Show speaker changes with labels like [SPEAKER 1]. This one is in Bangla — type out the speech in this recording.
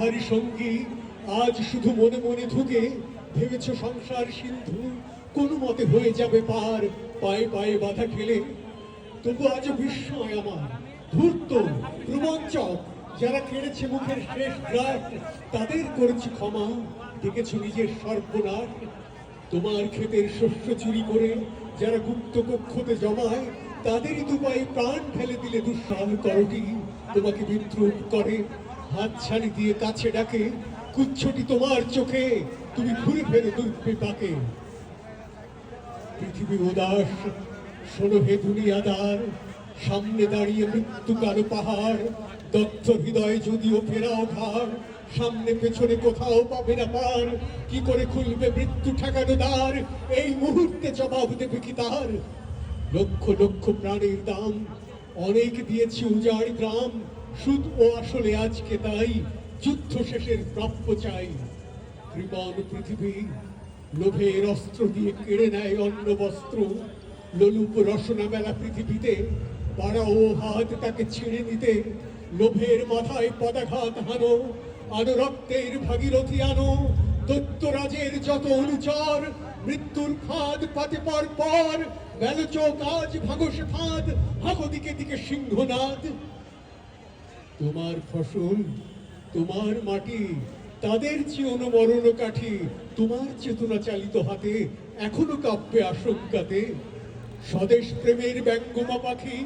[SPEAKER 1] বিহারী সঙ্গী আজ শুধু মনে মনে ধুকে ভেবেছ সংসার সিন্ধু কোনো মতে হয়ে যাবে পার, পায়ে পায়ে বাধা খেলে। তবু আজ বিস্ময় আমার, ধূর্ত রোমাঞ্চক, যারা কেড়েছে মুখের শেষ গ্রাস তাদের করেছি ক্ষমা, দেখেছ নিজের সর্বনাশ। তোমার ক্ষেতের শস্য চুরি করে যারা গুপ্ত কক্ষতে জমায় তাদেরই দুপায়ে প্রাণ ফেলে দিলে দুঃসাহ করটি। তোমাকে বিদ্রুপ করে হাত ছাড়ি দিয়ে কাছে ডাকে, কুচ্ছটি তোমার চোখে, তুমি ঘুরে ফেরে দুর্বিপাকে। পৃথিবী উদাস, শোনো হে দুনিয়াদার, সামনে দাঁড়িয়ে মৃত্যু কালো পাহাড়, দগ্ধ হৃদয় যদিও ফেরাও ঘাড়, সামনে পেছনে কোথাও পাবে না পার। কি করে খুলবে মৃত্যু ঠেকানো দ্বার, এই মুহূর্তে জবাব দেবে কি তার? লক্ষ লক্ষ প্রাণের দাম অনেক দিয়েছি উজাড় গ্রাম, সুদ ও আসলে আজকে তাই যুদ্ধ শেষের প্রাপ্য চাই। কৃপণ পৃথিবী লোভের অস্ত্র দিয়ে কেড়ে নেয় অন্ন বস্ত্র, লোলুপ রসনা মেলা পৃথিবীতে বাড়াও হাত তাকে ছিঁড়ে নিতে। লোভের মাথায় পদাঘাত হানো, আনো রক্তের ভাগীরথী আনো, দৈত্যরাজের যত অনুচর, মৃত্যুর ফাঁদ পাতে পর পর, বেলচোক আজ ভাগস ফাঁদ, ভাগো দিকে দিকে সিংহনাদ। তোমার ফসল, তোমার মাটি, তাদের চিরন মরণ কাঠি, তোমার চেতনা চালিত হাতে এখনো কাঁপবে আশঙ্কাতে। স্বদেশ প্রেমের ব্যঙ্গমা পাখি